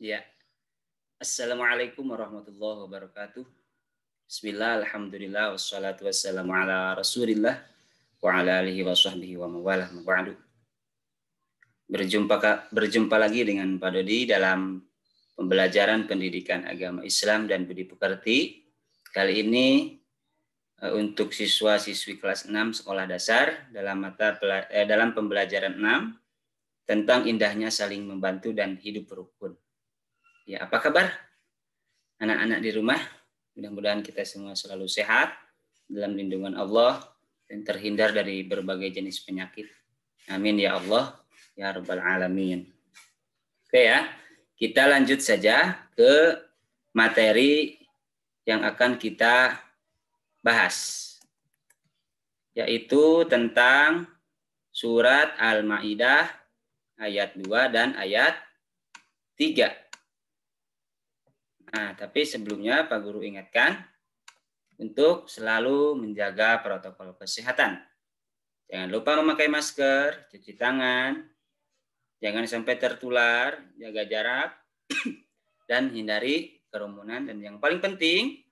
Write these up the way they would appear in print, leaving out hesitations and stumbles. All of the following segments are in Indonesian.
Ya. Assalamualaikum warahmatullahi wabarakatuh. Bismillah, alhamdulillah, wassalatu wassalamu ala rasulillah wa ala alihi wa sahbihi wa mawalah maba'du. Berjumpa lagi dengan Pak Dodi dalam pembelajaran pendidikan agama Islam dan budi pekerti. Kali ini untuk siswa-siswi kelas 6 sekolah dasar dalam pembelajaran 6 tentang indahnya saling membantu dan hidup rukun. Ya, apa kabar anak-anak di rumah? Mudah-mudahan kita semua selalu sehat dalam lindungan Allah dan terhindar dari berbagai jenis penyakit. Amin ya Allah ya Rabbal Alamin. Oke ya, kita lanjut saja ke materi yang akan kita bahas, yaitu tentang surat Al-Maidah ayat 2 dan ayat 3. Nah, tapi sebelumnya Pak Guru ingatkan untuk selalu menjaga protokol kesehatan. Jangan lupa memakai masker, cuci tangan, jangan sampai tertular, jaga jarak, dan hindari kerumunan. Dan yang paling penting,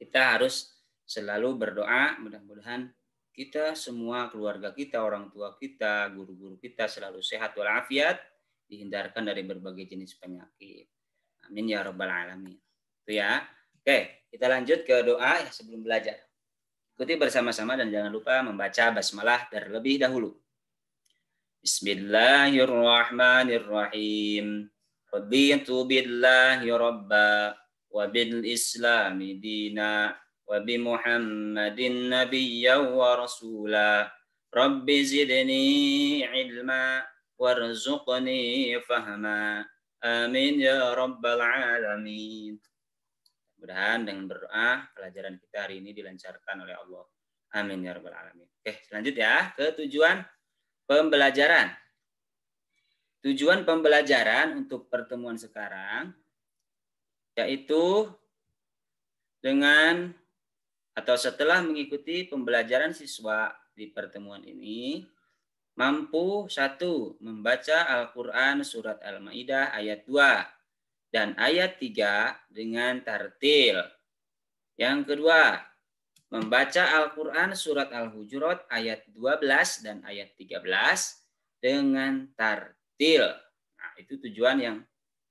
kita harus selalu berdoa, mudah-mudahan kita semua, keluarga kita, orang tua kita, guru-guru kita selalu sehat walafiat, dihindarkan dari berbagai jenis penyakit. Amin ya Rabbal Alamin. Itu ya. Oke, kita lanjut ke doa ya sebelum belajar. Ikuti bersama-sama dan jangan lupa membaca basmalah terlebih dahulu. Bismillahirrahmanirrahim. Raditu billahi rabba wa bil islami dina wa bi Muhammadin nabiyyan wa rasula. Rabbi zidni ilma warzuqni fahma. Amin ya Rabbal Alamin. Mudah-mudahan dengan berdoa pelajaran kita hari ini dilancarkan oleh Allah. Amin ya Rabbal Alamin. Oke, selanjutnya ke tujuan pembelajaran. Tujuan pembelajaran untuk pertemuan sekarang yaitu dengan atau setelah mengikuti pembelajaran siswa di pertemuan ini mampu 1. Membaca Al-Quran surat Al-Maidah ayat 2 dan ayat 3 dengan tartil. Yang kedua, membaca Al-Quran surat Al-Hujurat ayat 12 dan ayat 13 dengan tartil. Nah, itu tujuan yang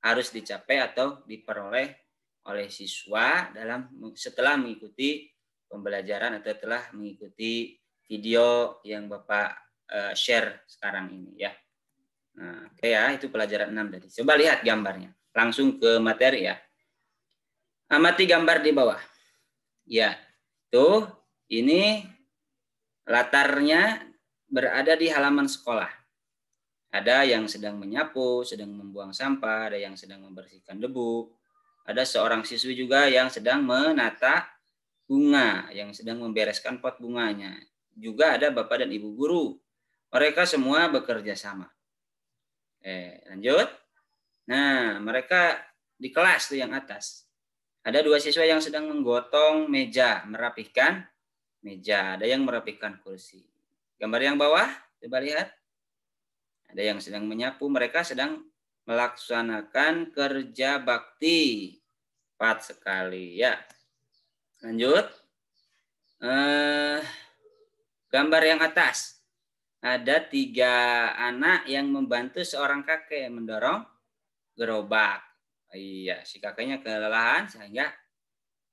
harus dicapai atau diperoleh oleh siswa setelah mengikuti pembelajaran atau telah mengikuti video yang Bapak share sekarang ini ya. Nah, oke ya, itu pelajaran 6 tadi. Coba lihat gambarnya. Langsung ke materi ya. Amati gambar di bawah. Ya, tuh ini latarnya berada di halaman sekolah. Ada yang sedang menyapu, sedang membuang sampah, ada yang sedang membersihkan debu. Ada seorang siswi juga yang sedang menata bunga, yang sedang membereskan pot bunganya. Juga ada Bapak dan Ibu guru. Mereka semua bekerja sama. Lanjut. Nah, mereka di kelas tuh yang atas. Ada 2 siswa yang sedang menggotong meja, merapihkan meja. Ada yang merapikan kursi. Gambar yang bawah, coba lihat. Ada yang sedang menyapu, mereka sedang melaksanakan kerja bakti. Tepat sekali ya. Lanjut. Gambar yang atas. Ada 3 anak yang membantu seorang kakek mendorong gerobak. Iya, si kakeknya kelelahan sehingga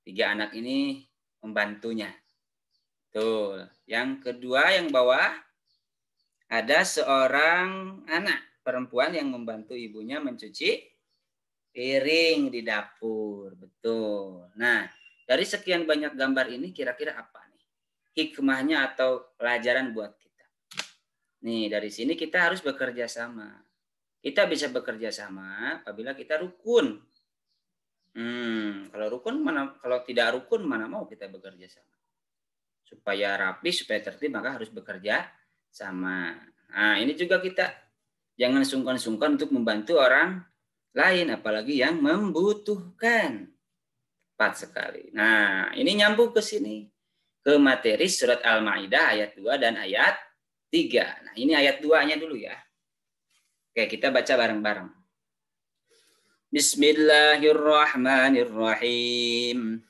3 anak ini membantunya. Tuh, yang kedua yang bawah ada seorang anak perempuan yang membantu ibunya mencuci piring di dapur. Betul. Nah, dari sekian banyak gambar ini kira-kira apa nih hikmahnya atau pelajaran buat kita? Nih, dari sini kita harus bekerja sama. Kita bisa bekerja sama apabila kita rukun. Kalau tidak rukun mana mau kita bekerja sama. Supaya rapi, supaya tertib maka harus bekerja sama. Nah, ini juga kita jangan sungkan-sungkan untuk membantu orang lain apalagi yang membutuhkan. Tepat sekali. Nah, ini nyambung ke sini. Ke materi surat Al-Maidah ayat 2 dan ayat 3. Nah, ini ayat 2-nya dulu ya. Oke, kita baca bareng-bareng. Bismillahirrahmanirrahim.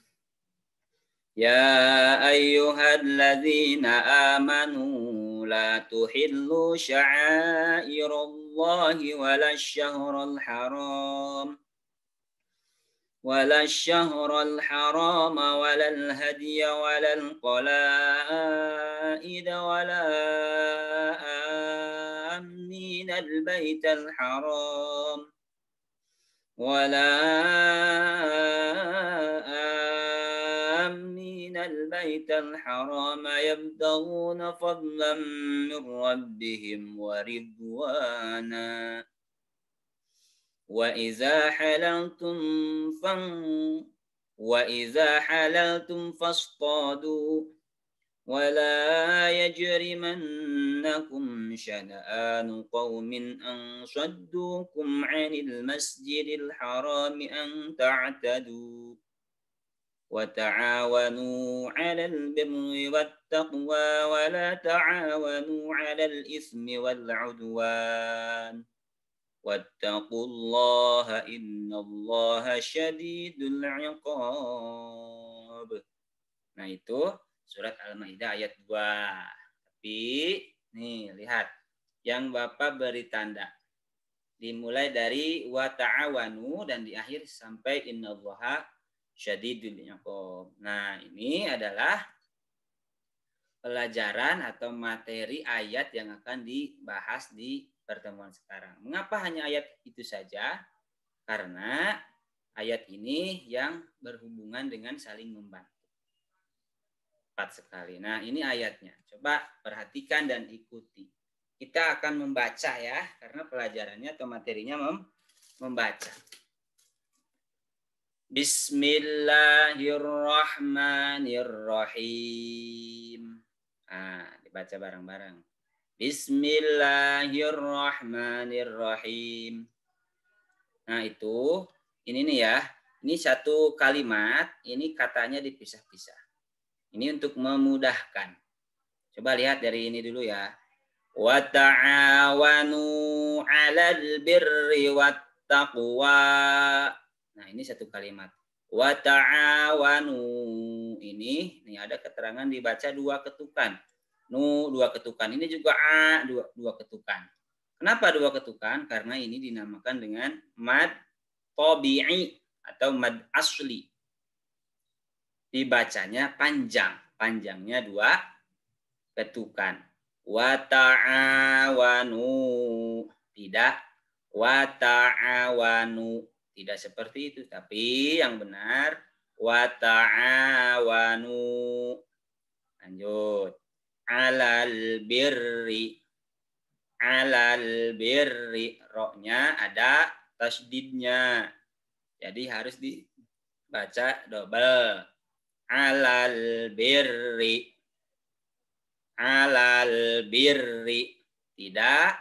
Ya ayyuhalladzina amanu la tuhillu sya'airallahi walasyahrul haram ولا الشهر الحرام ولا الهدي ولا القلائد ولا آمين البيت الحرام ولا آمين البيت الحرام يبتغون فضلا من ربهم ورضوانا وإذا حللتم فاصطادوا ولا يجرمنكم شنآن قوم أن صدوكم عن المسجد الحرام أن تعتدوا وتعاونوا على البر والتقوى ولا تعاونوا على الإثم والعدوان Wattaqullaha innallaha syadidul iqab. Nah itu surat Al-Maidah ayat 2. Tapi nih lihat yang Bapak beri tanda. Dimulai dari wa ta'awanu dan di akhir sampai innallaha syadidul iqab. Nah ini adalah pelajaran atau materi ayat yang akan dibahas di pertemuan sekarang. Mengapa hanya ayat itu saja? Karena ayat ini yang berhubungan dengan saling membantu. Tepat sekali. Nah, ini ayatnya. Coba perhatikan dan ikuti. Kita akan membaca ya, karena pelajarannya atau materinya membaca. Bismillahirrahmanirrahim. Nah, dibaca bareng-bareng. Bismillahirrahmanirrahim. Nah itu, ini nih ya. Ini satu kalimat, ini katanya dipisah-pisah. Ini untuk memudahkan. Coba lihat dari ini dulu ya. Wa ta'awanu 'alal birri wat taqwa. Nah ini satu kalimat. Wa ta'awanu. Ini ada keterangan dibaca 2 ketukan. Nu 2 ketukan. Ini juga A 2 ketukan. Kenapa 2 ketukan? Karena ini dinamakan dengan mad tabi'i atau mad asli. Dibacanya panjang. Panjangnya 2 ketukan. Wa ta'awanu. Tidak wa ta'awanu. Tidak seperti itu. Tapi yang benar wa ta'awanu. Lanjut. Alal birri roknya ada tasdidnya, jadi harus dibaca double. Alal birri tidak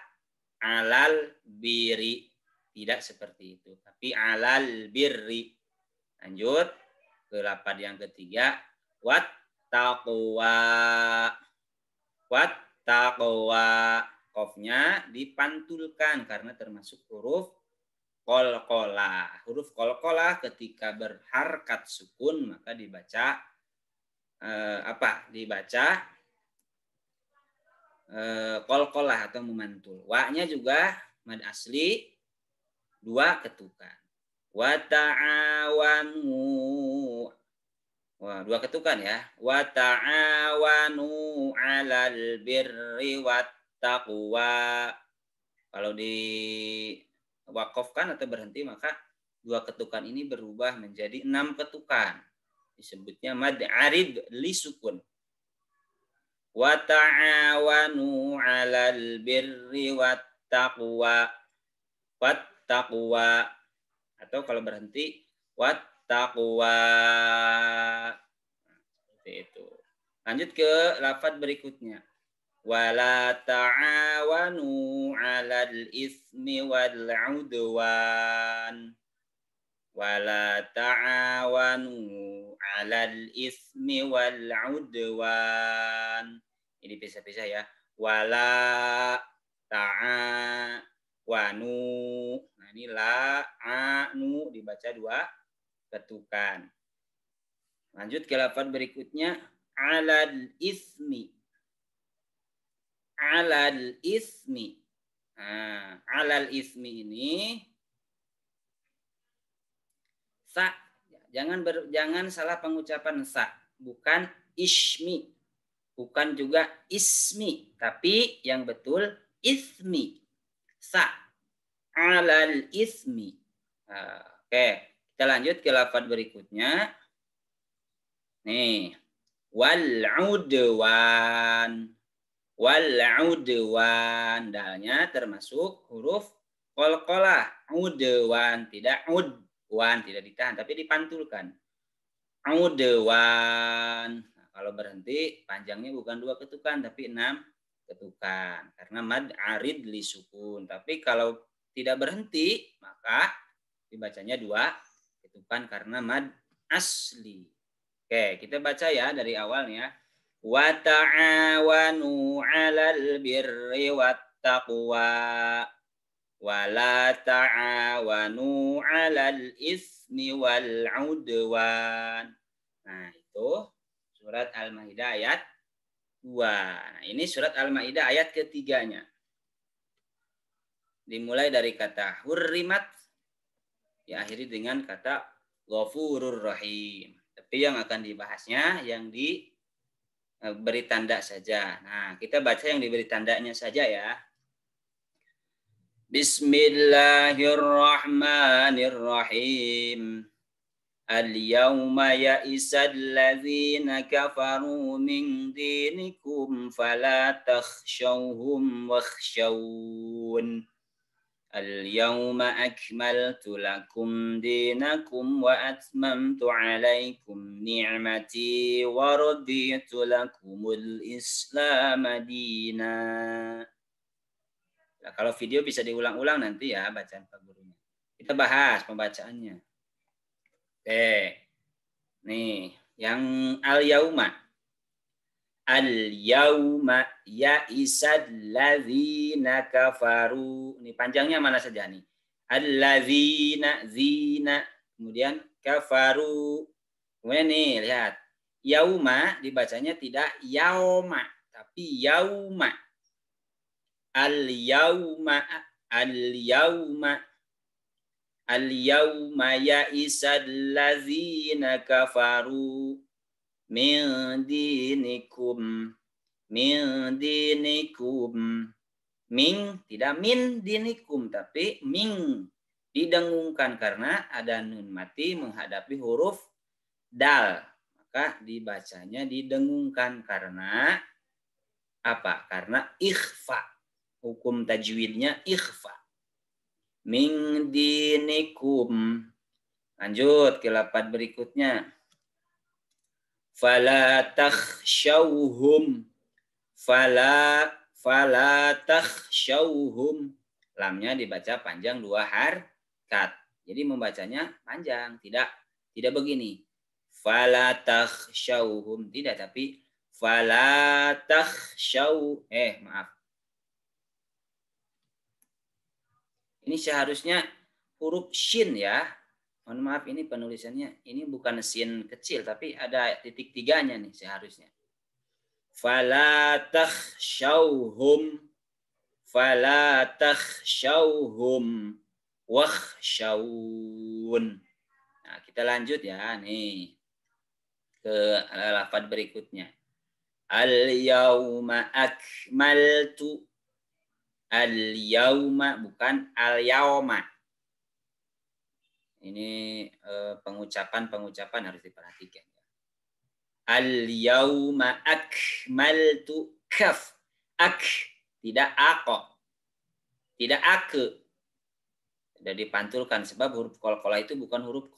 alal biri, tidak seperti itu, tapi alal birri. Lanjut ke lafaz yang ketiga, wat taqwa. Qofnya dipantulkan karena termasuk huruf qalqalah. Huruf qalqalah ketika berharkat sukun maka dibaca dibaca qalqalah atau memantul. Wa-nya juga mad asli 2 ketukan. Wa ta'awanu. Wah, 2 ketukan ya. Wa ta'awanu 'alal birri wat taqwa. Kalau diwakafkan atau berhenti maka 2 ketukan ini berubah menjadi 6 ketukan. Disebutnya mad arid li sukun. Wa ta'awanu 'alal birri wat taqwa. Wat taqwa. Atau kalau berhenti wat taqwa. Seperti itu. Lanjut ke lafaz berikutnya. Wala ta'awanu 'alal ismi wal 'udwan. Wala ta'awanu 'alal ismi wal 'udwan. Ini pisah-pisah ya. Wala wanu. Nah, ini la, a, nu dibaca 2 ketukan. Lanjut ke lafaz berikutnya, alal ismi. Alal ismi. Nah, alal ismi ini sa. Jangan salah pengucapan sa. Bukan ismi. Bukan juga ismi. Tapi yang betul ismi. Sa. Alal ismi. Nah, oke. Kita lanjut ke lafaz berikutnya. Nih. Wal'udwan. Wal'udwan. Dalnya termasuk huruf qalqalah. Udwan. Tidak udwan. Tidak ditahan. Tapi dipantulkan. Udwan. Nah, kalau berhenti, panjangnya bukan 2 ketukan. Tapi 6 ketukan. Karena mad arid li sukun. Tapi kalau tidak berhenti, maka dibacanya 2 ketukan karena mad asli. Oke, kita baca ya dari awalnya. Wa ta'awanu 'alal birri wat taqwa wa la ta'awanu 'alal ismi wal 'udwan. Nah, itu surat Al-Maidah ayat 2. Nah, ini surat Al-Maidah ayat ketiganya. Dimulai dari kata hurrimat, diakhiri dengan kata ghafurur rahim. Tapi yang akan dibahasnya yang diberi tanda saja. Nah, kita baca yang diberi tandanya saja ya. Bismillahirrahmanirrahim. Al-yawma ya'isal ladzina kafaru min dinikum fala takhshawhum wakhshawun. Al-yawma akmaltu lakum dinakum wa atmamtu alaikum ni'mati wa raditu lakumul Islam dina. Nah, kalau video bisa diulang-ulang nanti ya bacaan Pak Gurunya. Kita bahas pembacaannya. Oke. Nih, yang al-yauma. Al-yauma ya'isad ladzina kafaru. Ini panjangnya mana saja nih? Alladzina, zina, kemudian kafaru. Kemudian nih, lihat. Yauma dibacanya tidak yauma, tapi yauma. Al-yauma, al-yauma. Al-yauma ya'isad ladzina kafaru. Min dinikum, min tidak min dinikum tapi min didengungkan karena ada nun mati menghadapi huruf dal, maka dibacanya didengungkan karena apa? Karena ikhfa, hukum tajwidnya ikhfa. Min dinikum. Lanjut ke lafaz berikutnya. Fala takhshawhum. Fala takhshawhum. Lamnya dibaca panjang 2 harkat. Jadi membacanya panjang, tidak begini. Fala takhshawhum, tidak, tapi fala takhshaw. Maaf. Ini seharusnya huruf shin ya. Mohon maaf, ini penulisannya ini bukan sin kecil tapi ada titik 3-nya nih seharusnya. Fala takhshawhum, fala takhshawhum wakhshawun. Nah, kita lanjut ya nih ke lafaz berikutnya. Al-yauma akmaltu. Al-yauma bukan al-yauma. Ini pengucapan harus diperhatikan. Al-yauma akmaltu kaf. Ak, tidak ako. Tidak ake. Sudah dipantulkan sebab huruf qalqalah itu bukan huruf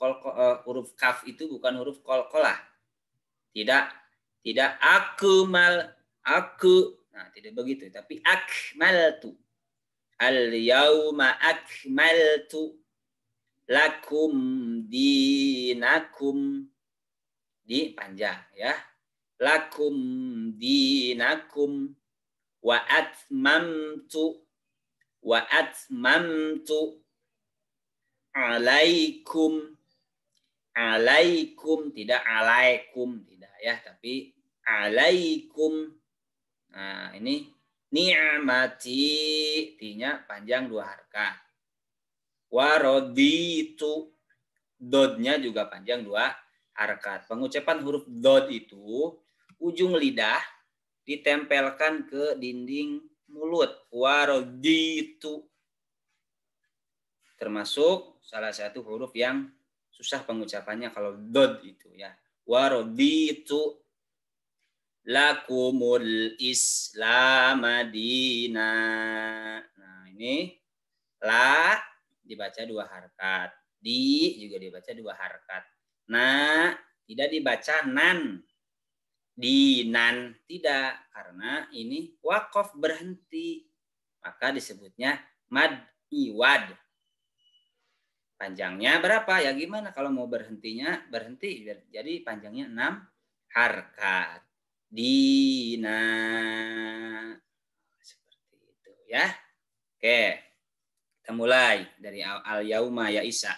kaf itu bukan huruf qalqalah. Tidak akmal aku. Nah, tidak begitu, tapi akmaltu. Al-yauma akmaltu lakum dinakum, dipanjang ya. Lakum dinakum wa atmamtu wa atmamtu alaikum. Alaikum, tidak alaikum, tidak ya, tapi alaikum. Nah, ini ni'mati, tinya panjang 2 harakat. Waraditu, dodnya juga panjang 2 harakat. Pengucapan huruf dod itu ujung lidah ditempelkan ke dinding mulut. Waraditu. Termasuk salah satu huruf yang susah pengucapannya kalau dod itu ya. Waraditu lakumul Islam madina. Nah, ini la dibaca 2 harakat. Di juga dibaca 2 harakat. Nah, tidak dibaca nan. Dinan tidak, karena ini wakof berhenti. Maka disebutnya mad iwad. Panjangnya berapa? Ya gimana kalau mau berhentinya? Berhenti. Jadi panjangnya 6 harakat. Dina. Seperti itu ya. Oke. Kita mulai dari al-yauma ya Isa.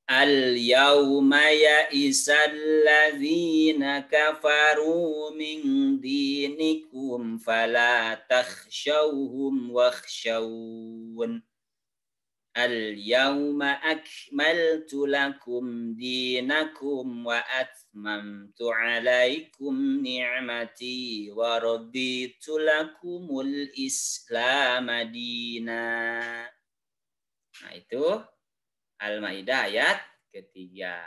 Al-yauma ya isalladzina kafaru min dinikum fala takhshawhum wakhshawun. Al-yawma akmaltu lakum dinakum wa atmamtu alaikum ni'mati wa raditu lakumul Islam madina. Nah, itu Al-Maidah ayat ketiga.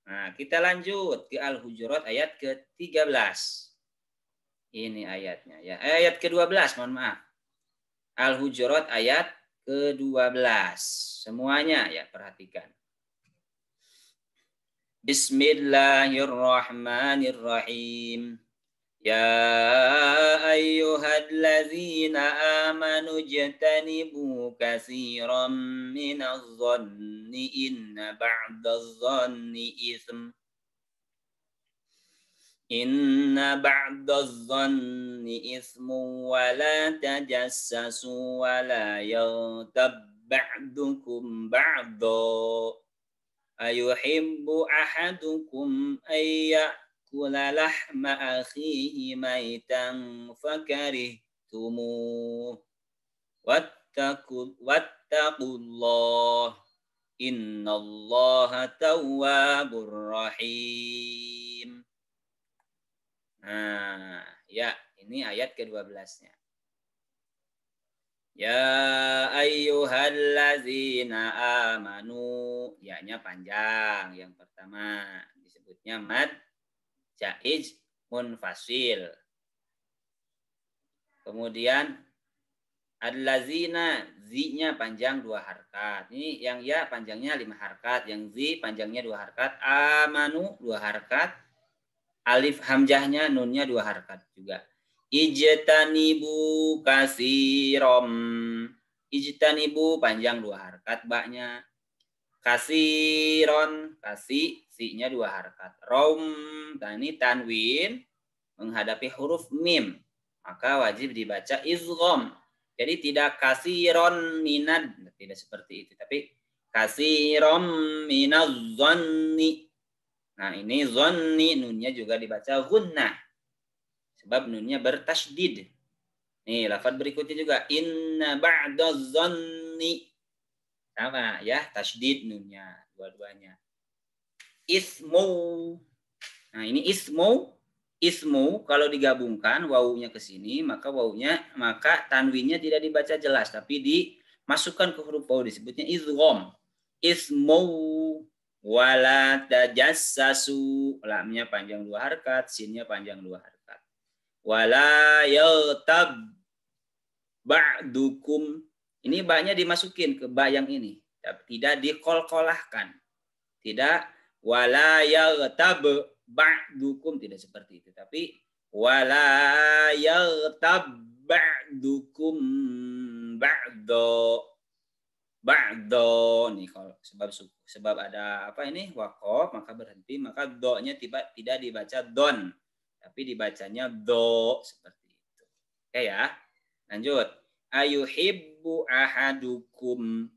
Nah, kita lanjut ke Al-Hujurat ayat ke-13. Ini ayatnya ya. Ayat ke-12, mohon maaf. Al-Hujurat ayat ke-12. Semuanya ya, perhatikan. Bismillahirrahmanirrahim. Ya ayyuhalladzina amanu jtanibu katsiran minadh-dhanni inna ba'dadh-dhanni itsm. Inna ba'dadh-dhanni itsmu wa la tajassasu wa la yaghtab ba'dukum ba'dha. Ayuhibbu ahadukum ayyakula lahma akhihi maitan fakarihtumuh. Wattaqullah. Innallaha tawwabur rahim. Nah, ya, ini ayat ke-12-nya. Ya ayyuhallazina amanu. Ya-nya panjang. Yang pertama disebutnya mad jaiz munfasil. Kemudian allazina, zi-nya panjang 2 harakat. Ini yang ya panjangnya 5 harakat, yang zi panjangnya 2 harakat, amanu 2 harakat. Alif hamzahnya nunnya 2 harakat juga. Ijtanibu kasirom. Ijtanibu panjang 2 harakat baknya. Kasiron, kasi si-nya 2 harakat. Rom, tani tanwin menghadapi huruf mim, maka wajib dibaca izgham. Jadi tidak kasiron minad, tidak seperti itu, tapi kasirom minadh-dhanni. Nah, ini zonni, nunnya juga dibaca gunnah. Sebab nunnya bertasydid. Nih, lafaz berikutnya juga. Inna ba'dadh-dhanni. Sama ya, tasydid nunnya. Dua-duanya. Ismu. Nah, ini ismu. Ismu, kalau digabungkan, wawunya ke sini, maka tanwinnya tidak dibaca jelas. Tapi dimasukkan ke huruf wawu, disebutnya izgham. Ismu. Wala tajassasu, lamnya panjang 2 harakat, sinnya panjang 2 harakat. Wala yaghtab ba'dukum, ini ba-nya dimasukin ke ba yang ini, tidak dikolkolahkan. Tidak wala yaghtab ba'dukum, tidak seperti itu, tapi wala yaghtab ba'dukum ba'do. Ba'do nih, kalau sebab ada apa ini waqaf, maka berhenti, maka do-nya tidak dibaca don, tapi dibacanya do, seperti itu. Oke ya, lanjut. Ayuhibbu ahadukum.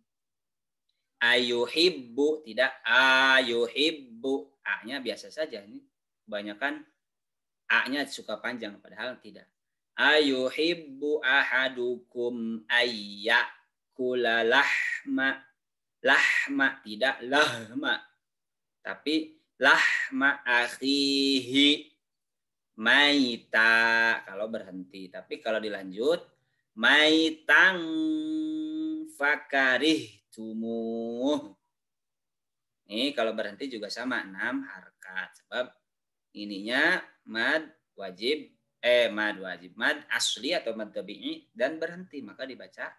Ayuhibbu, tidak ayuhibbu. A-nya biasa saja. Ini kebanyakan A-nya suka panjang, padahal tidak. Ayuhibbu ahadukum ayyakula lahma. Lahma, tidak lahma. Tapi lahma akhihi maita kalau berhenti. Tapi kalau dilanjut maitang fakarih tumuh. Ini kalau berhenti juga sama 6 harkat. Sebab ininya mad wajib mad asli atau mad tabi'i dan berhenti, maka dibaca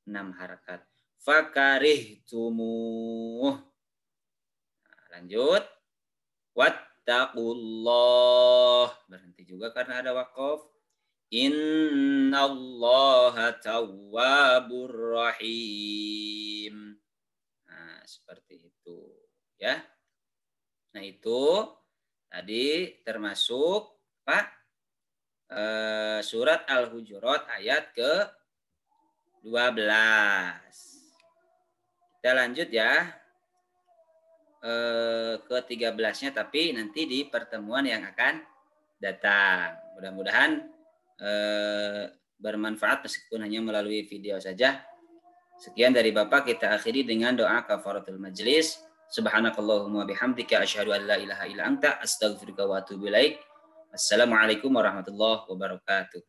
6 harkat. Fakarih tumuh. Nah, lanjut. Wattaqullah. Berhenti juga karena ada waqaf. Innallaha tawwabur rahim. Nah, seperti itu ya. Nah, itu tadi termasuk Pak surat Al-Hujurat ayat ke-12. Kita lanjut ya. Ke-13-nya tapi nanti di pertemuan yang akan datang. Mudah-mudahan bermanfaat meskipun hanya melalui video saja. Sekian dari Bapak, kita akhiri dengan doa kafaratul majlis. Subhanakallahumma bihamdika asyhadu an la ilaha illa anta astaghfiruka wa atubu ilaik. Assalamualaikum warahmatullahi wabarakatuh.